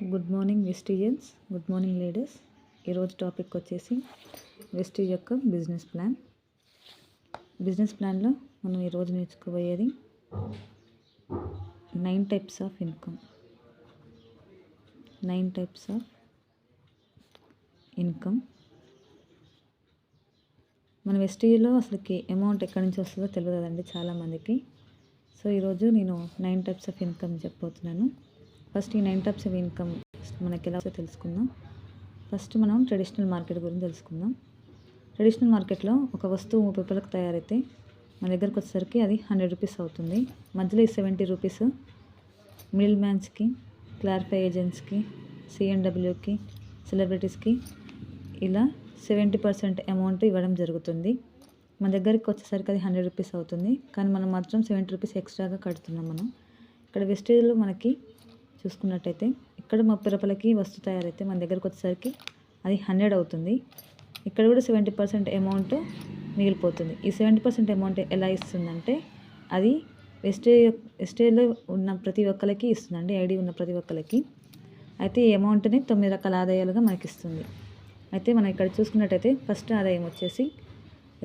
Good morning వెస్టీజియన్స్, good morning ladies. ఈరోజు topic వచ్చేసి Vestige యొక్క బిజినెస్ ప్లాన్. బిజినెస్ ప్లాన్లో మనం ఈరోజు నేర్చుకోబోయేది 9 types of income. 9 types of income. మన వెస్టీజ్లో అసలుకి అమౌంట్ ఎక్కడి నుంచి వస్తుందో తెలియదు కదండి చాలామందికి. సో ఈరోజు నేను 9 టైప్స్ ఆఫ్ ఇన్కమ్ చెప్పబోతున్నాను. ఫస్ట్ ఈ 9 టైప్స్ ఆఫ్ ఇన్కమ్ మనకి ఎలా తెలుసుకుందాం. ఫస్ట్ మనం ట్రెడిషనల్ మార్కెట్ గురించి తెలుసుకుందాం. ట్రెడిషనల్ మార్కెట్లో ఒక వస్తువు 30 రూపాయలకు తయారైతే మన దగ్గరకు వచ్చేసరికి అది 100 రూపీస్ అవుతుంది. మధ్యలో ఈ 70 రూపీస్ మిడిల్ మ్యాన్స్కి, క్లారిఫై ఏజెంట్స్కి, సిఎన్డబ్ల్యూకి, సెలబ్రిటీస్కి ఇలా 70% అమౌంట్ ఇవ్వడం జరుగుతుంది. మన దగ్గరికి వచ్చేసరికి అది 100 రూపీస్ అవుతుంది. కానీ మనం మాత్రం 70 రూపీస్ ఎక్స్ట్రాగా కడుతున్నాం. మనం ఇక్కడ వెస్టేజ్లో మనకి చూసుకున్నట్టయితే ఇక్కడ 30 రూపాయలకి వస్తువు తయారైతే మన దగ్గరకు వచ్చేసరికి అది 100 అవుతుంది. ఇక్కడ కూడా 70% అమౌంట్ మిగిలిపోతుంది. ఈ 70% అమౌంట్ ఎలా ఇస్తుందంటే అది వెస్టేజ్లో ఉన్న ప్రతి ఒక్కరికి ఇస్తుందండి, ఐడి ఉన్న ప్రతి ఒక్కరికి. అయితే ఈ అమౌంట్ని 9 రకాల ఆదాయాలుగా మనకి ఇస్తుంది. అయితే మనం ఇక్కడ చూసుకున్నట్టయితే ఫస్ట్ ఆదాయం వచ్చేసి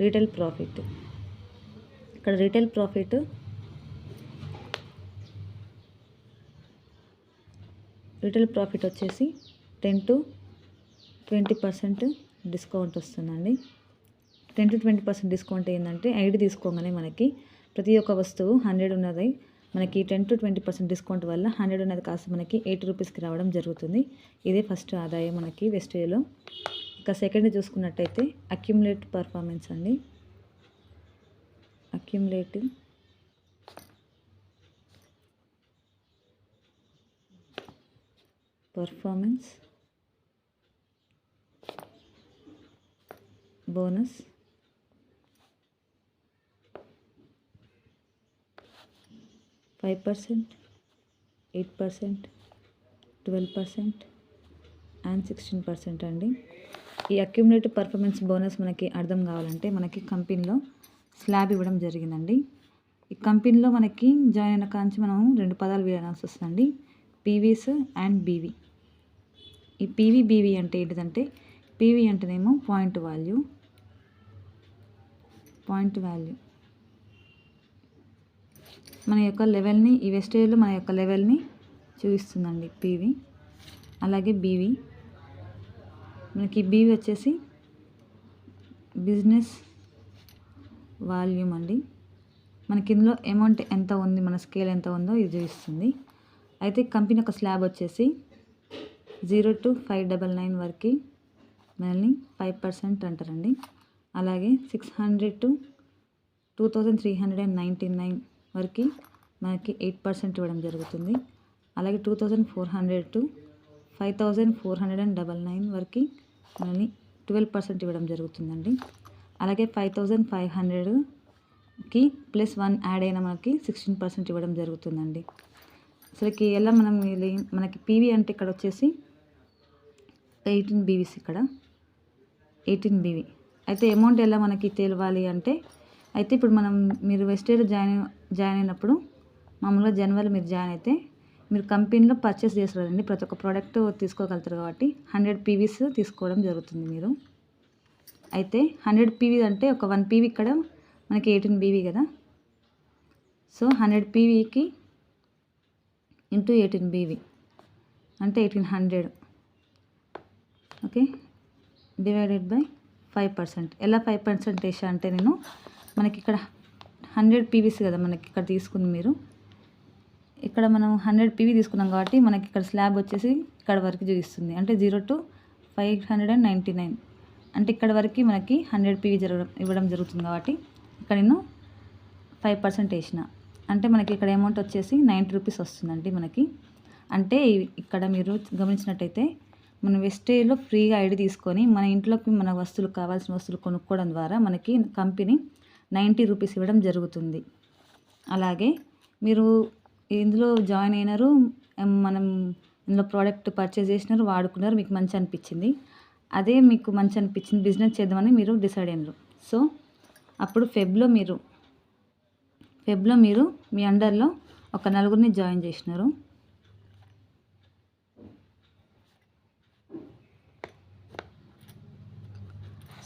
రీటైల్ ప్రాఫిట్. ఇక్కడ రీటైల్ ప్రాఫిట్ వచ్చేసి 10 to 20% డిస్కౌంట్ వస్తుందండి. 10 to 20% డిస్కౌంట్ ఏంటంటే ఐడి తీసుకోగానే మనకి ప్రతి ఒక్క వస్తువు 100 ఉన్నది, మనకి 10 to 20% డిస్కౌంట్ వల్ల 100 ఉన్నది కాస్త మనకి 80 రూపీస్కి రావడం జరుగుతుంది. ఇదే ఫస్ట్ ఆదాయం మనకి వెస్టేజ్లో. ఇక సెకండ్ చూసుకున్నట్టయితే అక్యుములేట్ పర్ఫార్మెన్స్ అండి. Accumulative performance bonus. Five 8%, 12% and 16% అండి. ఈ అక్యుములేటివ్ పర్ఫార్మెన్స్ బోనస్ మనకి అర్థం కావాలంటే మనకి కంపెనీలో స్లాబ్ ఇవ్వడం జరిగిందండి. ఈ కంపెనీలో మనకి జాయిన్ అయిన కాంచి మనం 2 పదాలు వినాల్సి వస్తుందండి, పీవీస్ అండ్ బీవీ. ఈ పీవీ బీవీ అంటే ఏంటిదంటే పీవీ అంటేనేమో పాయింట్ వాల్యూ. మన యొక్క లెవెల్ని, ఈ వెస్టేజ్లో మన యొక్క లెవెల్ని చూపిస్తుందండి పీవీ. అలాగే బీవీ, మనకి బీవీ వచ్చేసి బిజినెస్ వాల్యూమ్ అండి. మనకి ఇందులో అమౌంట్ ఎంత ఉంది, మన స్కేల్ ఎంత ఉందో ఇది చూపిస్తుంది. అయితే కంపెనీ యొక్క స్లాబ్ వచ్చేసి 0 to 599 వరకు మనల్ని 5% అంటారండి. అలాగే 600 to 2399 వరకు మనకి 8% ఇవ్వడం జరుగుతుంది. అలాగే 2400 to 5499 వరకు మనల్ని 12% ఇవ్వడం జరుగుతుందండి. అలాగే 5500కి +1 యాడ్ అయినా మనకి 16% ఇవ్వడం జరుగుతుందండి. అసలుకి ఎలా మనకి పీవీ అంటే ఇక్కడ వచ్చేసి 18 బీవీస్, ఇక్కడ 18 బీవీ. అయితే అమౌంట్ ఎలా మనకి తెలియాలి అంటే, అయితే ఇప్పుడు మీరు వెస్టేజ్లో జాయిన్ అయినప్పుడు మామూలుగా జనవరి మీరు జాయిన్ అయితే మీరు కంపెనీలో పర్చేస్ చేస్తారు కదండి, ప్రతి ఒక్క ప్రోడక్ట్ తీసుకోగలుగుతారు కాబట్టి 100 పీవీస్ తీసుకోవడం జరుగుతుంది మీరు. అయితే 100 పీవీ అంటే ఒక 1 పీవీ ఇక్కడ మనకి 18 బీవీ కదా. సో 100 పీవీకి ఇంటూ 18 బీవీ అంటే 1800, ఓకే, డివైడెడ్ బై 5%. ఎలా 5% వేసా అంటే నేను మనకి ఇక్కడ 100 పీవీస్ కదా మనకి ఇక్కడ తీసుకుంది మీరు. ఇక్కడ మనం 100 పీవీ తీసుకున్నాం కాబట్టి మనకి ఇక్కడ స్లాబ్ వచ్చేసి ఇక్కడ వరకు చూపిస్తుంది, అంటే 0 to 599 అంటే ఇక్కడ వరకు మనకి 100 పీవీ ఇవ్వడం జరుగుతుంది. కాబట్టి ఇక్కడ నేను 5% వేసిన అంటే మనకి ఇక్కడ అమౌంట్ వచ్చేసి 90 రూపీస్ వస్తుందండి మనకి. అంటే ఇక్కడ మీరు గమనించినట్టయితే మనం వెస్టేజ్లో ఫ్రీగా ఐడి తీసుకొని మన ఇంట్లోకి మన వస్తువులు, కావాల్సిన వస్తువులు కొనుక్కోవడం ద్వారా మనకి కంపెనీ 90 రూపీస్ ఇవ్వడం జరుగుతుంది. అలాగే మీరు ఇందులో జాయిన్ అయినారు, మనం ఇందులో ప్రోడక్ట్ పర్చేజ్ చేసినారు, వాడుకున్నారు, మీకు మంచి అనిపించింది. అదే మీకు మంచి అనిపించింది, బిజినెస్ చేద్దామని మీరు డిసైడ్ అయినారు. సో అప్పుడు ఫెబ్లో మీరు మీ అండర్లో ఒక 4 జాయిన్ చేసినారు.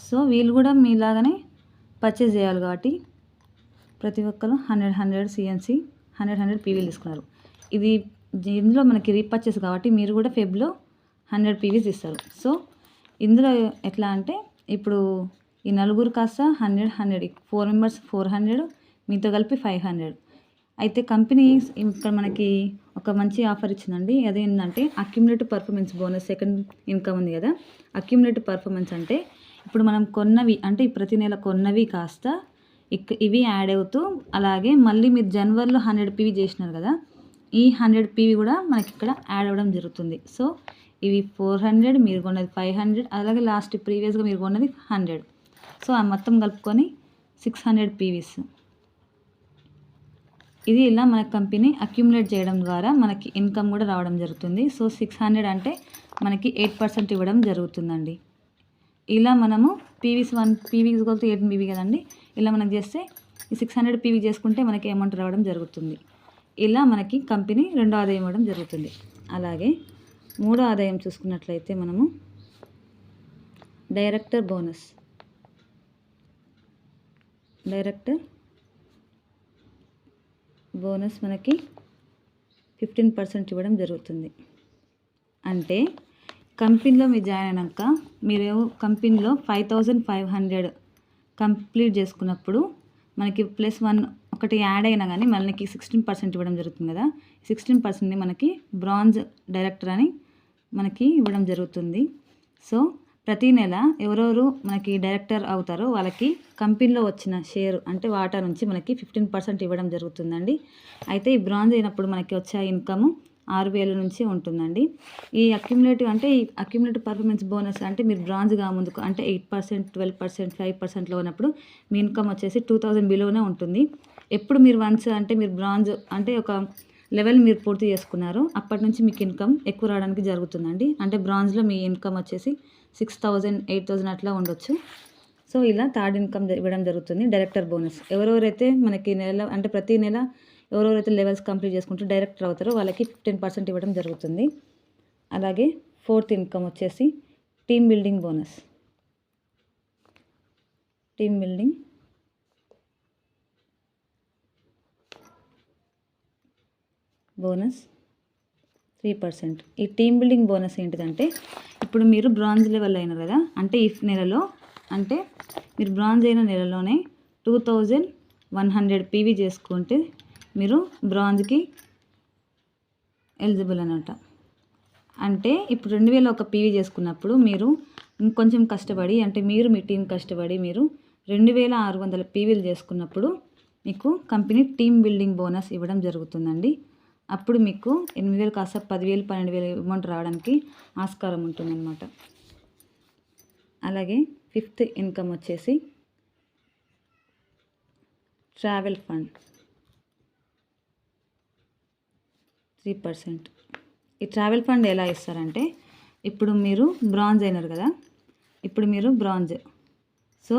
సో వీళ్ళు కూడా మీలాగానే పర్చేస్ చేయాలి కాబట్టి ప్రతి ఒక్కరు 100 సిఎన్సి 100 పీవీలు తీసుకున్నారు. ఇందులో మనకి రీపర్చేస్ కాబట్టి మీరు కూడా ఫెబ్లో 100 పీవీస్ ఇస్తారు. సో ఇందులో ఎట్లా అంటే ఇప్పుడు ఈ నలుగురు కాస్త 100 4 మెంబర్స్ 400 మీతో కలిపి 500. అయితే కంపెనీ ఇక్కడ మనకి ఒక మంచి ఆఫర్ ఇచ్చిందండి. అదేంటంటే accumulative performance bonus second income ఉంది కదా. అక్యుములేటివ్ పర్ఫార్మెన్స్ అంటే ఇప్పుడు మనం కొన్నవి అంటే ప్రతి నెల కొన్నవి కాస్త ఇవి యాడ్ అవుతూ అలాగే మళ్ళీ మీరు జనవరిలో 100 పీవీ చేసినారు కదా, ఈ 100 పీవీ కూడా మనకి ఇక్కడ యాడ్ అవ్వడం జరుగుతుంది. సో ఇవి 400, మీరు కొన్నది 500, అలాగే లాస్ట్ ప్రీవియస్గా మీరు కొన్నది 100. సో ఆ మొత్తం కలుపుకొని 600 పీవీస్. ఇది ఇలా మన కంపెనీ అక్యుములేట్ చేయడం ద్వారా మనకి ఇన్కమ్ కూడా రావడం జరుగుతుంది. సో 600 అంటే మనకి 8% ఇవ్వడం జరుగుతుందండి. ఇలా మనము పీవీస్ 1 పీవీస్ కొలితే 8 పీవీ కదండి. ఇలా మనకు చేస్తే ఈ 600 పీవీ చేసుకుంటే మనకి అమౌంట్ రావడం జరుగుతుంది. ఇలా మనకి కంపెనీ రెండో ఆదాయం ఇవ్వడం జరుగుతుంది. అలాగే మూడో ఆదాయం చూసుకున్నట్లయితే మనము డైరెక్టర్ బోనస్ మనకి 15% ఇవ్వడం జరుగుతుంది. అంటే కంపెనీలో మీరు జాయిన్ అయినాక మీరు కంపెనీలో 5500 కంప్లీట్ చేసుకున్నప్పుడు మనకి +1 ఒకటి యాడ్ అయినా కానీ మనకి 16% ఇవ్వడం జరుగుతుంది కదా. 16%ని మనకి బ్రాంజ్ డైరెక్టర్ అని మనకి ఇవ్వడం జరుగుతుంది. సో ప్రతి నెల ఎవరెవరు మనకి డైరెక్టర్ అవుతారో వాళ్ళకి కంపెనీలో వచ్చిన షేర్ అంటే వాటా నుంచి మనకి 15% ఇవ్వడం జరుగుతుందండి. అయితే ఈ బ్రాంజ్ అయినప్పుడు మనకి వచ్చే ఇన్కమ్ 6000 నుంచి ఉంటుందండి. ఈ అక్యుములేటివ్ పర్ఫార్మెన్స్ బోనస్ అంటే మీరు బ్రాంజ్గా ముందుకు అంటే 8%, 12%, 5%లో ఉన్నప్పుడు మీ ఇన్కమ్ వచ్చేసి 2000 బిలోనే ఉంటుంది. ఎప్పుడు మీరు మీరు బ్రాంజ్ అంటే ఒక లెవెల్ మీరు పూర్తి చేసుకున్నారు అప్పటి నుంచి మీకు ఇన్కమ్ ఎక్కువ రావడానికి జరుగుతుందండి. అంటే బ్రాంజ్లో మీ ఇన్కమ్ వచ్చేసి 6000, 8000 అట్లా ఉండొచ్చు. సో ఇలా థర్డ్ ఇన్కమ్ ఇవ్వడం జరుగుతుంది డైరెక్టర్ బోనస్. ఎవరెవరైతే మనకి ప్రతి నెల ఎవరెవరైతే లెవెల్స్ కంప్లీట్ చేసుకుంటూ డైరెక్టర్ అవుతారో వాళ్ళకి 15% ఇవ్వడం జరుగుతుంది. అలాగే ఫోర్త్ ఇన్కమ్ వచ్చేసి టీమ్ బిల్డింగ్ బోనస్ 3%. ఈ టీమ్ బిల్డింగ్ బోనస్ ఏంటిదంటే ఇప్పుడు మీరు బ్రాంజ్ లెవెల్ అయినారు కదా, అంటే ఈ నెలలో అంటే మీరు బ్రాంజ్ అయిన నెలలోనే 2100 పీవీ చేసుకుంటే మీరు బ్రాంజ్కి ఎలిజిబుల్ అన్నమాట. అంటే ఇప్పుడు 2001 పీవీ చేసుకున్నప్పుడు మీరు ఇంకొంచెం కష్టపడి అంటే మీరు మీ టీం కష్టపడి మీరు 2600 పీవీలు చేసుకున్నప్పుడు మీకు కంపెనీ టీమ్ బిల్డింగ్ బోనస్ ఇవ్వడం జరుగుతుందండి. అప్పుడు మీకు 8000 కాస్త 10,000, 12,000 అమౌంట్ రావడానికి ఆస్కారం ఉంటుందన్నమాట. అలాగే ఫిఫ్త్ ఇన్కమ్ వచ్చేసి ట్రావెల్ ఫండ్ 3%. ఈ ట్రావెల్ ఫండ్ ఎలా ఇస్తారంటే ఇప్పుడు మీరు బ్రాంజ్ అయినారు కదా, ఇప్పుడు మీరు బ్రాంజ్, సో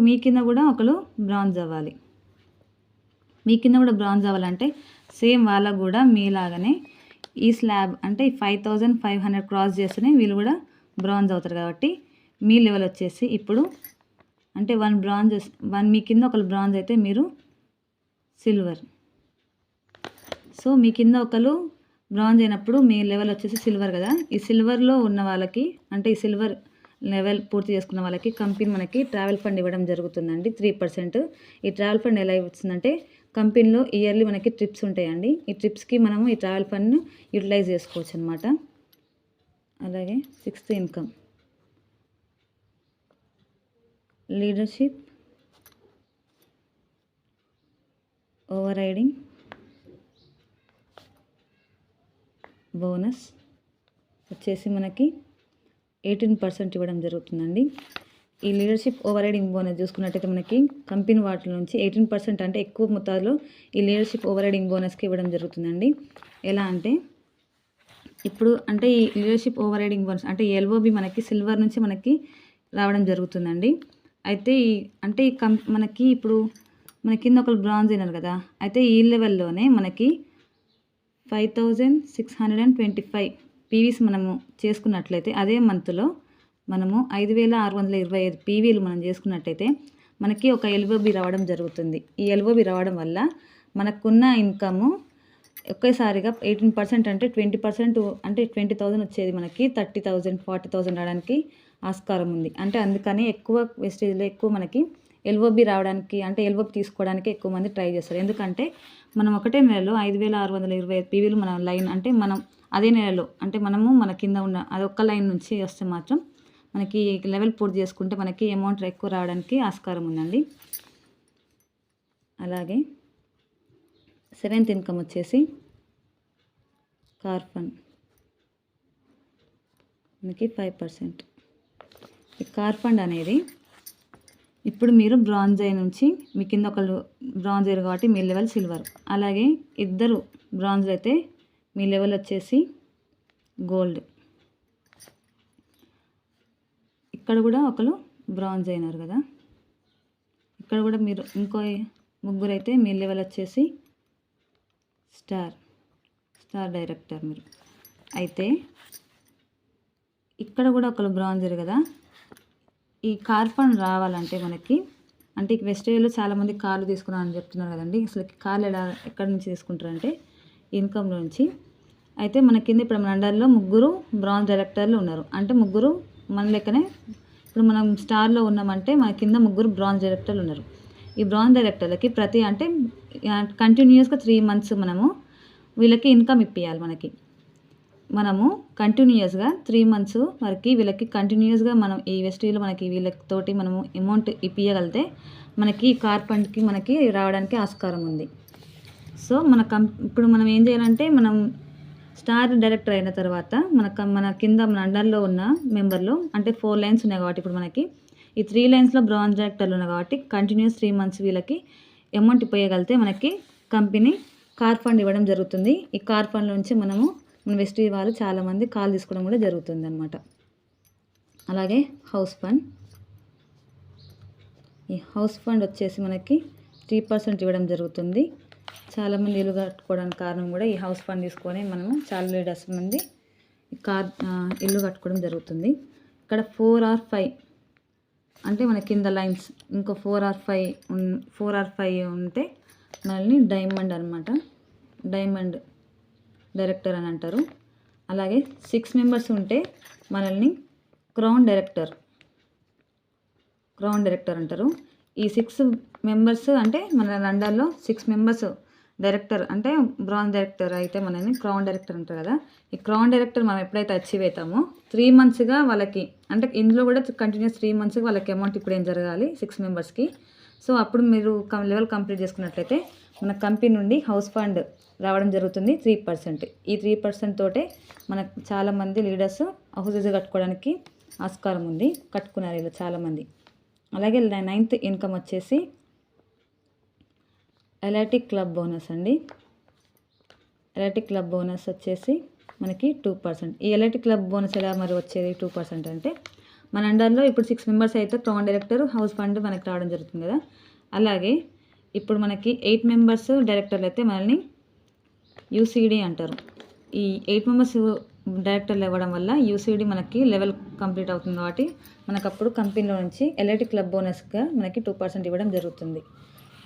మీ కింద కూడా ఒకరు బ్రాంజ్ అవ్వాలి. మీ కింద కూడా బ్రాంజ్ అవ్వాలంటే సేమ్ వాళ్ళకు కూడా మీలాగానే ఈ స్లాబ్ అంటే 5500 క్రాస్ చేస్తేనే వీళ్ళు కూడా బ్రాంజ్ అవుతారు. కాబట్టి మీ లెవెల్ వచ్చేసి ఇప్పుడు అంటే 1 మీ కింద ఒకరు బ్రాంజ్ అయితే మీరు సిల్వర్. సో మీ కింద ఒకరు బ్రాంజ్ అయినప్పుడు మీ లెవెల్ వచ్చేసి సిల్వర్ కదా. ఈ సిల్వర్లో ఉన్న వాళ్ళకి అంటే ఈ సిల్వర్ లెవెల్ పూర్తి చేసుకున్న వాళ్ళకి కంపెనీ మనకి ట్రావెల్ ఫండ్ ఇవ్వడం జరుగుతుందండి 3%. ఈ ట్రావెల్ ఫండ్ ఎలా ఇస్తుందంటే కంపెనీలో ఇయర్లీ మనకి ట్రిప్స్ ఉంటాయండి. ఈ ట్రిప్స్కి మనము ఈ ట్రావెల్ ఫండ్ను యూటిలైజ్ చేసుకోవచ్చు అనమాట. అలాగే sixth income leadership over riding bonus వచ్చేసి మనకి 18% ఇవ్వడం జరుగుతుందండి. ఈ లీడర్షిప్ ఓవర్ రైడింగ్ బోనస్ చూసుకున్నట్టయితే మనకి కంపెనీ వాటి నుంచి 18% అంటే ఎక్కువ మొత్తాల్లో ఈ లీడర్షిప్ ఓవర్ రైడింగ్ బోనస్కి ఇవ్వడం జరుగుతుందండి. ఎలా అంటే ఇప్పుడు అంటే ఈ లీడర్షిప్ ఓవర్ రైడింగ్ బోనస్ అంటే ఎల్ఓబి మనకి సిల్వర్ నుంచి మనకి రావడం జరుగుతుందండి. అయితే మనకి ఇప్పుడు మన కింద ఒకరు బ్రాంజ్ అయినారు కదా, అయితే ఈ లెవెల్లోనే మనకి 5625 పీవీస్ మనము చేసుకున్నట్లయితే అదే మంత్లో మనము 5,625 పీవీలు మనం చేసుకున్నట్టయితే మనకి ఒక ఎల్ఓబి రావడం జరుగుతుంది. ఈ ఎల్ఓబి రావడం వల్ల మనకున్న ఇన్కము ఒకేసారిగా 18% అంటే 20% అంటే 20,000 వచ్చేది మనకి 30,000 40,000 రావడానికి ఆస్కారం ఉంది. అంటే అందుకని ఎక్కువ వెస్టేజ్లో ఎక్కువ మనకి ఎల్ఓబి రావడానికి అంటే ఎల్ఓబి తీసుకోవడానికి ఎక్కువ మంది ట్రై చేస్తారు. ఎందుకంటే మనం ఒకటే నెలలో 5,625 పీవీలు మన లైన్ అంటే మనం అదే నెలలో అంటే మనము మన కింద ఉన్న అదొక్క లైన్ నుంచి వస్తే మాత్రం మనకి లెవెల్ పూర్తి చేసుకుంటే మనకి అమౌంట్ ఎక్కువ రావడానికి ఆస్కారం ఉందండి. అలాగే 7th ఇన్కమ్ వచ్చేసి కార్ ఫండ్ మనకి 5%. ఈ కార్ ఫండ్ అనేది ఇప్పుడు మీరు బ్రాంజ్ అయి నుంచి మీ కింద ఒకళ్ళు బ్రాంజ్ అయ్యారు కాబట్టి మీ లెవెల్ సిల్వర్, అలాగే ఇద్దరు బ్రాంజ్ అయితే మీ లెవెల్ వచ్చేసి గోల్డ్. ఇక్కడ కూడా ఒకరు బ్రాంజ్ అయినారు కదా, ఇక్కడ కూడా మీరు ఇంకో ముగ్గురు అయితే మీ లెవెల్ వచ్చేసి స్టార్ డైరెక్టర్ మీరు అయితే. ఇక్కడ కూడా ఒకరు బ్రాంజర్ కదా. ఈ కార్ ఫండ్ రావాలంటే మనకి అంటే వెస్టేజ్లో చాలామంది కార్లు తీసుకున్నారని చెప్తున్నారు కదండి. అసలు కార్లు ఎక్కడి నుంచి తీసుకుంటారంటే ఇన్కమ్ నుంచి. అయితే మన కింద ఇప్పుడు మన అండర్లో ముగ్గురు బ్రాంజ్ డైరెక్టర్లు ఉన్నారు. అంటే ముగ్గురు మన లెక్కనే ఇప్పుడు మనం స్టార్లో ఉన్నామంటే మన కింద ముగ్గురు బ్రాంజ్ డైరెక్టర్లు ఉన్నారు. ఈ బ్రాంజ్ డైరెక్టర్లకి ప్రతి అంటే కంటిన్యూస్గా 3 months మనము వీళ్ళకి ఇన్కమ్ ఇప్పించాలి. మనము కంటిన్యూస్గా 3 months వరకు వీళ్ళకి కంటిన్యూస్గా మనం ఈ వెస్టేజ్లో మనకి వీళ్ళతోటి మనము అమౌంట్ ఇప్పించగలిగితే మనకి ఈ కార్ ఫండ్కి మనకి రావడానికి ఆస్కారం ఉంది. సో ఇప్పుడు మనం ఏం చేయాలంటే మనం స్టార్ డైరెక్టర్ అయిన తర్వాత మన కింద మన అండర్లో ఉన్న మెంబర్లో అంటే 4 lines ఉన్నాయి కాబట్టి ఇప్పుడు మనకి ఈ 3 linesలో బ్రాంజ్ డైరెక్టర్లు ఉన్నాయి కాబట్టి కంటిన్యూస్ 3 months వీళ్ళకి అమౌంట్ ఇవ్వగలిగితే మనకి కంపెనీ కార్ ఫండ్ ఇవ్వడం జరుగుతుంది. ఈ కార్ ఫండ్ నుంచి మన వెస్టేజ్ వాళ్ళు చాలామంది కాల్ తీసుకోవడం కూడా జరుగుతుంది అన్నమాట. అలాగే హౌస్ ఫండ్, ఈ హౌస్ ఫండ్ వచ్చేసి మనకి 3% ఇవ్వడం జరుగుతుంది. చాలామంది ఇల్లు కట్టుకోవడానికి కారణం కూడా ఈ హౌస్ ఫండ్ తీసుకొని మనము చాలా లీడర్స్ మంది ఇల్లు కట్టుకోవడం జరుగుతుంది. ఇక్కడ 4 or 5 అంటే మన కింద లైన్స్ ఇంకో 4 or 5 ఉంటే మనల్ని డైమండ్ అనమాట, డైమండ్ డైరెక్టర్ అని అంటారు. అలాగే 6 members ఉంటే మనల్ని క్రౌన్ డైరెక్టర్ అంటారు. ఈ 6 members అంటే మన లండన్లో 6 members డైరెక్టర్ అంటే బ్రాంజ్ డైరెక్టర్ అయితే మనల్ని క్రౌన్ డైరెక్టర్ అంటారు కదా. ఈ క్రౌన్ డైరెక్టర్ మనం ఎప్పుడైతే అచీవ్ అవుతామో 3 monthsగా వాళ్ళకి అంటే ఇందులో కూడా కంటిన్యూస్ 3 monthsకి వాళ్ళకి అమౌంట్ ఇప్పుడు ఏం జరగాలి 6 members. సో అప్పుడు మీరు లెవెల్ కంప్లీట్ చేసుకున్నట్లయితే మన కంపెనీ నుండి హౌస్ ఫండ్ రావడం జరుగుతుంది 3%. ఈ 3% తోటే మనకు చాలామంది లీడర్స్ హౌసెస్ కట్టుకోవడానికి ఆస్కారం ఉంది, కట్టుకున్నారు ఇలా చాలామంది. అలాగే 9th ఇన్కమ్ వచ్చేసి ఎల్ఐటి క్లబ్ బోనస్ అండి. ఎల్ఐటి క్లబ్ బోనస్ వచ్చేసి మనకి 2%. ఈ ఎల్ఐటి క్లబ్ బోనస్ ఎలా మరి వచ్చేది 2% అంటే మన అండర్లో ఇప్పుడు 6 members అయితే క్రౌన్ డైరెక్టర్ హౌస్ ఫండ్ మనకి రావడం జరుగుతుంది కదా. అలాగే ఇప్పుడు మనకి 8 members డైరెక్టర్లు అయితే మనల్ని యూసీడీ అంటారు. ఈ 8 members డైరెక్టర్లు ఇవ్వడం వల్ల యూసీడీ మనకి లెవెల్ కంప్లీట్ అవుతుంది కాబట్టి మనకు అప్పుడు కంపెనీలో నుంచి ఎల్ఐటి క్లబ్ బోనస్గా మనకి 2% ఇవ్వడం జరుగుతుంది.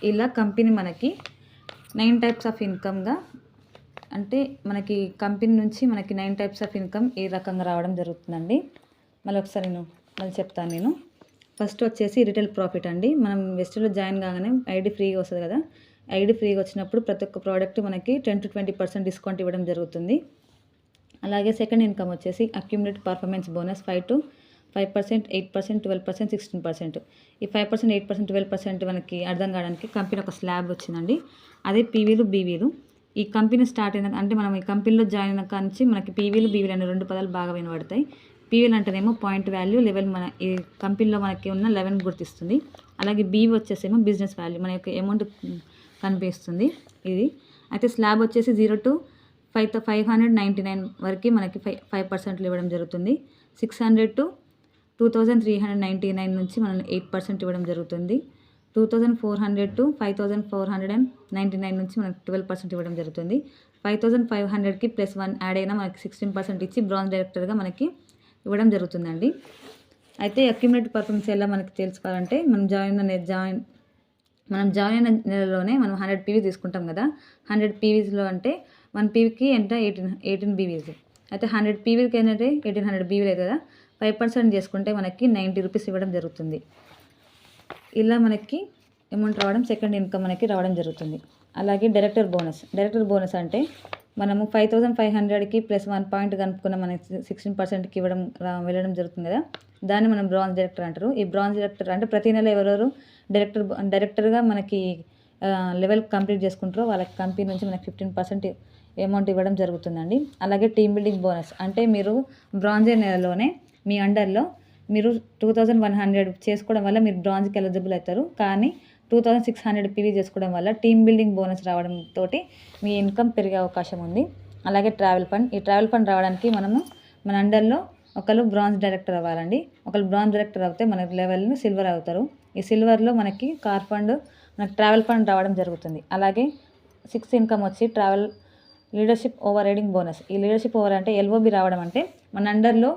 ఇలా కంపెనీ మనకి 9 types ఆఫ్ ఇన్కమ్గా అంటే మనకి కంపెనీ నుంచి మనకి 9 types ఆఫ్ ఇన్కమ్ ఈ రకంగా రావడం జరుగుతుందండి. మళ్ళీ ఒకసారి చెప్తాను నేను. ఫస్ట్ వచ్చేసి రిటైల్ ప్రాఫిట్ అండి. మనం వెస్టేజ్లో జాయిన్ కాగానే ఐడి ఫ్రీగా వస్తుంది కదా. ఐడి ఫ్రీగా వచ్చినప్పుడు ప్రతి ఒక్క ప్రోడక్ట్ మనకి 10 to 20% డిస్కౌంట్ ఇవ్వడం జరుగుతుంది. అలాగే సెకండ్ ఇన్కమ్ వచ్చేసి అక్యుములేట్ పర్ఫార్మెన్స్ బోనస్ 5 to 5%, 8%, 12%, 16%. ఈ 5%, 8%, 12% మనకి అర్థం కావడానికి కంపెనీ ఒక స్లాబ్ వచ్చిందండి. అదే పీవీలు బీవీలు. ఈ కంపెనీ స్టార్ట్ అయిన అంటే మనం ఈ కంపెనీలో జాయిన్ అయిన కాంచి మనకి పీవీలు బీవీలు అనే 2 పదాలు బాగా వినబడతాయి. పీవీలు అంటేనేమో పాయింట్ వాల్యూ లెవెల్ మన ఈ కంపెనీలో మనకి ఉన్న లెవెల్ గుర్తిస్తుంది. అలాగే బీవీ వచ్చేసేమో బిజినెస్ వాల్యూ మన యొక్క అమౌంట్ కనిపిస్తుంది ఇది. అయితే స్లాబ్ వచ్చేసి 0 to 599 వరకు మనకి 5% ఇవ్వడం జరుగుతుంది. 600 to 2399 నుంచి మనం 8% ఇవ్వడం జరుగుతుంది. 2400 to 5499 నుంచి మనకు 12% ఇవ్వడం జరుగుతుంది. 5500కి +1 యాడ్ అయినా మనకి 16% ఇచ్చి బ్రాంజ్ డైరెక్టర్గా మనకి ఇవ్వడం జరుగుతుందండి. అయితే అక్యుములేటెడ్ పర్ఫార్మెన్స్ ఎలా మనకి తెలుసుకోవాలంటే మనం జాయిన్ అయిన నెలలోనే మనం 100 పీవీ తీసుకుంటాం కదా. 100 పీవీస్లో అంటే 1 పీవీకి ఎంత 18 పీవీస్. అయితే 100 పీవీకి ఏంటంటే 1800 పీవీలు అవుతుంది కదా. 5% చేసుకుంటే మనకి 90 రూపీస్ ఇవ్వడం జరుగుతుంది. ఇలా మనకి అమౌంట్ రావడం, సెకండ్ ఇన్కమ్ మనకి రావడం జరుగుతుంది. అలాగే డైరెక్టర్ బోనస్ అంటే మనము 5500కి ప్లస్ 1 పాయింట్ కనుక్కున్న మనకి 16%కి వెళ్ళడం జరుగుతుంది కదా. దాన్ని మనం బ్రాంజ్ డైరెక్టర్ అంటారు. ఈ బ్రాంజ్ డైరెక్టర్ అంటే ప్రతి నెల ఎవరెవరు డైరెక్టర్గా మనకి లెవెల్ కంప్లీట్ చేసుకుంటారో వాళ్ళకి కంపెనీ నుంచి మనకి 15% అమౌంట్ ఇవ్వడం జరుగుతుందండి. అలాగే టీమ్ బిల్డింగ్ బోనస్ అంటే మీరు బ్రాంజ్ నెలలోనే మీ అండర్లో మీరు 2100 చేసుకోవడం వల్ల మీరు బ్రాంజ్కి ఎలిజిబుల్ అవుతారు. కానీ 2600 పీవీ చేసుకోవడం వల్ల టీమ్ బిల్డింగ్ బోనస్ రావడంతో మీ ఇన్కమ్ పెరిగే అవకాశం ఉంది. అలాగే ట్రావెల్ ఫండ్, ఈ ట్రావెల్ ఫండ్ రావడానికి మనము మన అండర్లో ఒకరు బ్రాంజ్ డైరెక్టర్ అవ్వాలండి. ఒకరు బ్రాంజ్ డైరెక్టర్ అవుతే మన లెవెల్ని సిల్వర్ అవుతారు. ఈ సిల్వర్లో మనకి కార్ ఫండ్, మనకి ట్రావెల్ ఫండ్ రావడం జరుగుతుంది. అలాగే 6th ఇన్కమ్ వచ్చి travel leadership over riding bonus. ఈ లీడర్షిప్ ఓవర్ అంటే ఎల్ఓబి రావడం అంటే మన అండర్లో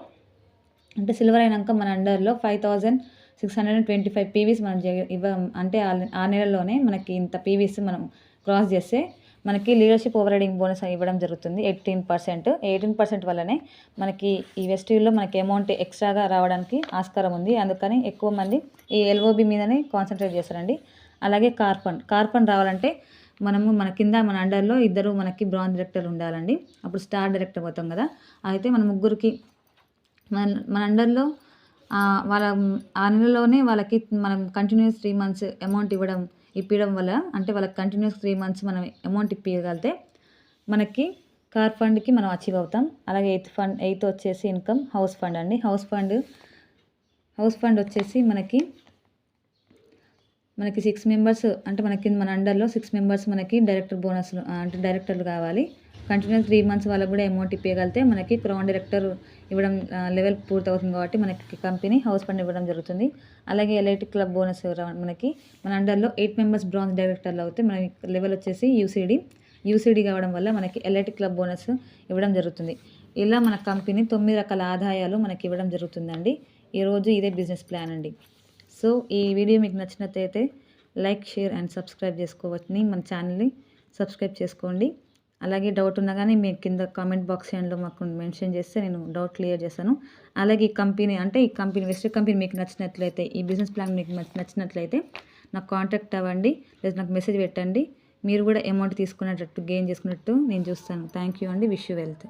అంటే సిల్వర్ అయినాక మన అండర్లో 5625 పీవీస్ మనం అంటే ఆ నెలలోనే మనకి ఇంత పీవీస్ మనం క్రాస్ చేస్తే మనకి లీడర్షిప్ ఓవర్ రైడింగ్ బోనస్ ఇవ్వడం జరుగుతుంది 18%. 18% వల్లనే మనకి ఈ ఫెస్టివల్లో మనకి అమౌంట్ ఎక్స్ట్రాగా రావడానికి ఆస్కారం ఉంది. అందుకని ఎక్కువ మంది ఈ ఎల్ఓబి మీదనే కాన్సన్ట్రేట్ చేస్తారండి. అలాగే కార్ ఫండ్ రావాలంటే మనము మన కింద మన అండర్లో ఇద్దరు మనకి బ్రాంజ్ డైరెక్టర్లు ఉండాలండి. అప్పుడు స్టార్ డైరెక్టర్ పోతాం కదా. అయితే మన ముగ్గురికి మన అండర్లో వాళ్ళ ఆ నెలలోనే వాళ్ళకి మనం కంటిన్యూస్ 3 months అమౌంట్ ఇప్పించడం వల్ల అంటే వాళ్ళకి కంటిన్యూస్ 3 months మనం అమౌంట్ ఇప్పించగలిగితే మనకి కార్ ఫండ్కి మనం అచీవ్ అవుతాం. అలాగే ఎయిత్ వచ్చేసి ఇన్కమ్ హౌస్ ఫండ్ అండి. హౌస్ ఫండ్ వచ్చేసి మనకి 6 మెంబర్స్ అంటే మన అండర్లో 6 మెంబర్స్ మనకి డైరెక్టర్ బోనస్ అంటే డైరెక్టర్లు కావాలి. కంటిన్యూస్ 3 months వాళ్ళకు కూడా అమౌంట్ ఇప్పగలిగితే మనకి క్రౌన్ డైరెక్టర్ ఇవ్వడం లెవెల్ పూర్తవుతుంది కాబట్టి మనకి కంపెనీ హౌస్ ఫండ్ ఇవ్వడం జరుగుతుంది. అలాగే ఎల్ఐటి క్లబ్ బోనస్ మనకి మన అండర్లో 8 members బ్రాంజ్ డైరెక్టర్లు అవుతే మనకి లెవెల్ వచ్చేసి యూసీడీ కావడం వల్ల మనకి ఎల్ఐటి క్లబ్ బోనస్ ఇవ్వడం జరుగుతుంది. ఇలా మన కంపెనీ 9 రకాల ఆదాయాలు మనకి ఇవ్వడం జరుగుతుందండి. ఈరోజు ఇదే బిజినెస్ ప్లాన్ అండి. సో ఈ వీడియో మీకు నచ్చినట్లయితే లైక్, షేర్ అండ్ సబ్స్క్రైబ్ చేసుకోవచ్చని మన ఛానల్ని సబ్స్క్రైబ్ చేసుకోండి. అలాగే డౌట్ ఉన్నా కానీ మీరు కింద కామెంట్ బాక్స్ లో మాకు మెన్షన్ చేస్తే నేను డౌట్ క్లియర్ చేస్తాను. అలాగే ఈ కంపెనీ వెస్టర్ కంపెనీ మీకు నచ్చినట్లయితే, ఈ బిజినెస్ ప్లాన్ మీకు నచ్చినట్లయితే నాకు కాంటాక్ట్ అవ్వండి, లేదా నాకు మెసేజ్ పెట్టండి. మీరు కూడా అమౌంట్ గెయిన్ చేసుకున్నట్టు నేను చూస్తాను. థ్యాంక్ యూ అండి. Wish you wealth.